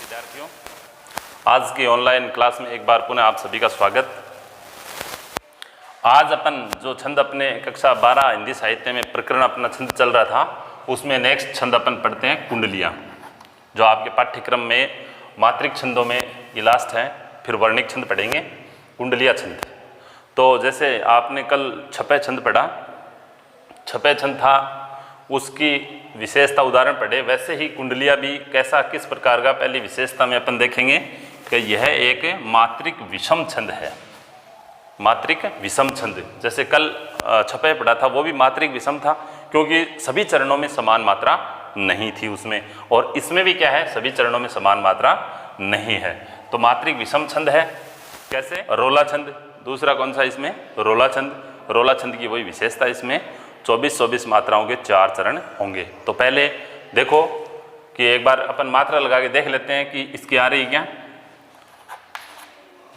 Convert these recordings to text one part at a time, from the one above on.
विद्यार्थियों, आज की ऑनलाइन क्लास में एक बार पुनः आप सभी का स्वागत। आज अपन जो छंद अपने कक्षा 12 हिंदी साहित्य में प्रकरण अपना छंद चल रहा था, उसमें नेक्स्ट छंद अपन पढ़ते हैं कुंडलियाँ, जो आपके पाठ्यक्रम में मात्रिक छंदों में ये लास्ट है। फिर वर्णिक छंद पढ़ेंगे, कुंडलिया छंद। तो जैसे आपने कल छपे छंद पढ़ा, छपे छंद था उसकी विशेषता उदाहरण पढ़े, वैसे ही कुंडलिया भी कैसा किस प्रकार का पहली विशेषता में अपन देखेंगे कि यह एक मात्रिक विषम छंद है। मात्रिक विषम छंद, जैसे कल छपे पढ़ा था वो भी मात्रिक विषम था, क्योंकि सभी चरणों में समान मात्रा नहीं थी उसमें, और इसमें भी क्या है, सभी चरणों में समान मात्रा नहीं है। तो मात्रिक विषम छंद है। कैसे? रोला छंद। दूसरा कौन सा इसमें? रोला छंद। रोला छंद की वही विशेषता, इसमें 24-24 मात्राओं के 4 चरण होंगे। तो पहले देखो कि एक बार अपन मात्रा लगा के देख लेते हैं कि इसकी आ रही क्या।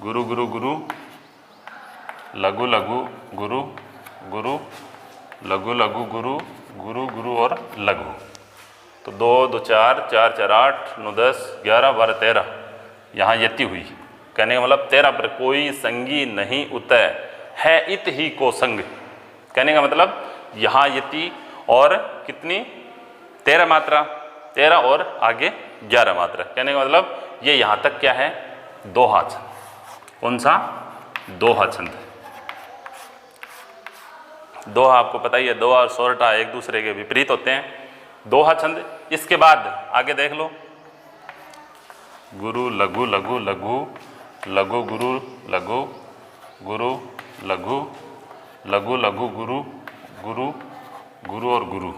गुरु गुरु गुरु, लघु लघु गुरु गुरु, लघु लघु गुरु गुरु गुरु और लघु। तो 2 2 4 4 4 8 9 10 11 12 13, यहाँ यति हुई। कहने का मतलब 13 पर कोई संगी नहीं उतय है, इत ही को संग। कहने का मतलब यहाँ यति और कितनी 13 मात्रा, 13 और आगे 11 मात्रा। कहने का मतलब ये यहाँ तक क्या है, दोहा छंद। कौन सा? दोहा छंद। दोहा आपको पता ही है, दोहा और सोरठा एक दूसरे के विपरीत होते हैं। दोहा छंद। इसके बाद आगे देख लो, गुरु लघु लघु लघु, लघु गुरु लघु गुरु लघु, लघु लघु गुरु गुरु गुरु और गुरु।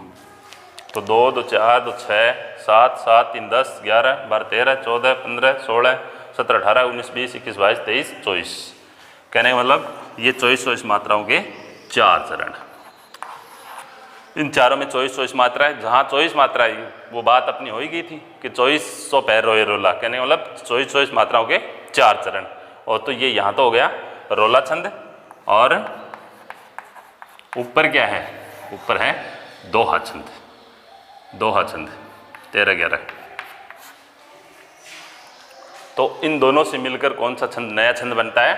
तो 2 2 4 2 6 7 7 3 10 11 12 13 14 15 16 17 18 19 20 21 22 23 24। कहने का मतलब ये 24-24 मात्राओं के 4 चरण। इन चारों में 24-24 मात्राएं, जहाँ 24 मात्राएं वो बात अपनी हो ही गई थी कि 2400 पैर रोए रोला। कहने का मतलब 24-24 मात्राओं के 4 चरण। और तो ये यहाँ तो हो गया रोला छंद, और ऊपर क्या है, ऊपर है दोहा छंद। दोहा छंद 13-11। तो इन दोनों से मिलकर कौन सा छंद, नया छंद बनता है?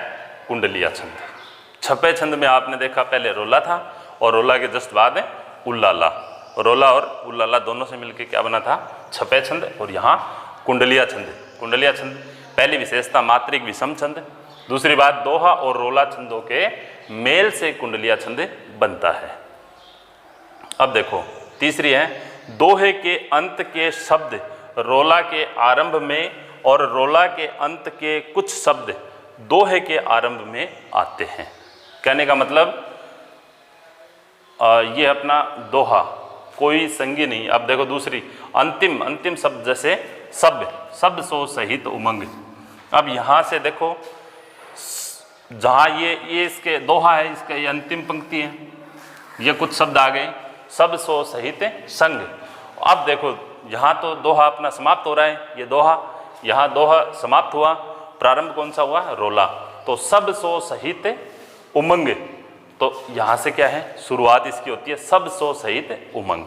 कुंडलिया छंद। छपे छंद में आपने देखा पहले रोला था, और रोला के जस्ट बाद है उल्लाला। रोला और उल्लाला दोनों से मिलकर क्या बना था? छपे छंद। और यहाँ कुंडलिया छंद। कुंडलिया छंद पहली विशेषता मात्रिक विषम छंद, दूसरी बात दोहा और रोला छंदों के मेल से कुंडलिया छंद बनता है। अब देखो तीसरी है, दोहे के अंत के शब्द रोला के आरंभ में और रोला के अंत के कुछ शब्द दोहे के आरंभ में आते हैं। कहने का मतलब ये अपना दोहा कोई संगी नहीं। अब देखो दूसरी अंतिम शब्द, जैसे शब्द सो सहित उमंग। अब यहाँ से देखो, जहाँ ये इसके दोहा है, इसका ये अंतिम पंक्ति है, ये कुछ शब्द आ गए, सब सो सहित संग। अब देखो यहाँ तो दोहा अपना समाप्त हो रहा है, ये दोहा, यहाँ दोहा समाप्त हुआ, प्रारंभ कौन सा हुआ? रोला। तो सब सो सहित उमंग। तो यहाँ से क्या है, शुरुआत इसकी होती है सब सो सहित उमंग।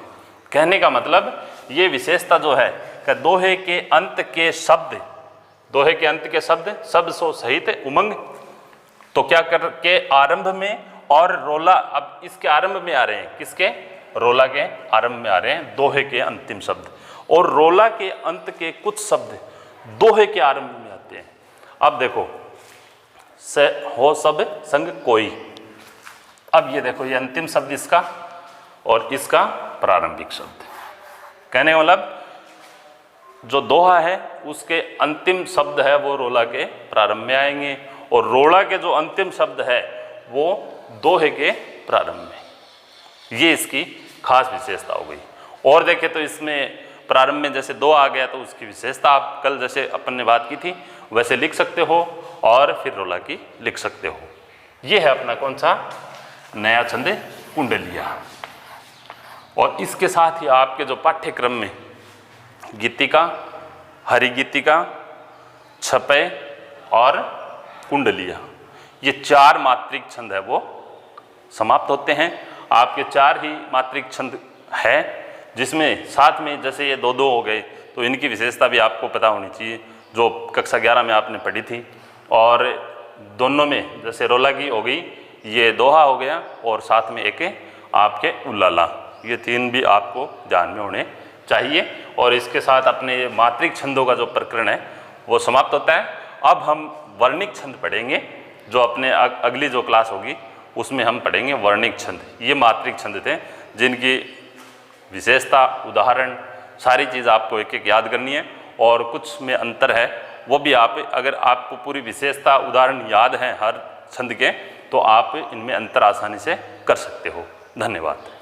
कहने का मतलब ये विशेषता जो है कि दोहे के अंत के शब्द, दोहे के अंत के शब्द सब सो सहित उमंग, तो क्या करके आरंभ में, और रोला अब इसके आरंभ में आ रहे हैं। किसके? रोला के आरंभ में आ रहे हैं दोहे के अंतिम शब्द, और रोला के अंत के कुछ शब्द दोहे के आरंभ में आते हैं। अब देखो, से हो सब संग कोई। अब ये देखो, ये अंतिम शब्द इसका और इसका प्रारंभिक शब्द। कहने का मतलब जो दोहा है उसके अंतिम शब्द है वो रोला के प्रारंभ में आएंगे, और रोला के जो अंतिम शब्द है वो दोहे के प्रारंभ में। ये इसकी खास विशेषता हो गई। और देखें तो इसमें प्रारंभ में जैसे दो आ गया, तो उसकी विशेषता आप कल जैसे अपन ने बात की थी वैसे लिख सकते हो, और फिर रोला की लिख सकते हो। ये है अपना कौन सा नया छंद, कुंडलिया। और इसके साथ ही आपके जो पाठ्यक्रम में गीतिका, हरिगीतिका, छपे और कुंडलिया, ये 4 मात्रिक छंद है वो समाप्त होते हैं। आपके 4 ही मात्रिक छंद है, जिसमें साथ में जैसे ये 2-2 हो गए, तो इनकी विशेषता भी आपको पता होनी चाहिए। जो कक्षा 11 में आपने पढ़ी थी। और दोनों में जैसे रोला की हो गई, ये दोहा हो गया, और साथ में एक आपके उल्लाला, ये 3 भी आपको ध्यान में होने चाहिए। और इसके साथ अपने ये मात्रिक छंदों का जो प्रकरण है वो समाप्त होता है। अब हम वर्णिक छंद पढ़ेंगे, जो अपने अगली जो क्लास होगी उसमें हम पढ़ेंगे वर्णिक छंद। ये मात्रिक छंद थे जिनकी विशेषता, उदाहरण, सारी चीज़ आपको एक एक याद करनी है, और कुछ में अंतर है वो भी आप, अगर आपको पूरी विशेषता, उदाहरण याद हैं हर छंद के, तो आप इनमें अंतर आसानी से कर सकते हो। धन्यवाद।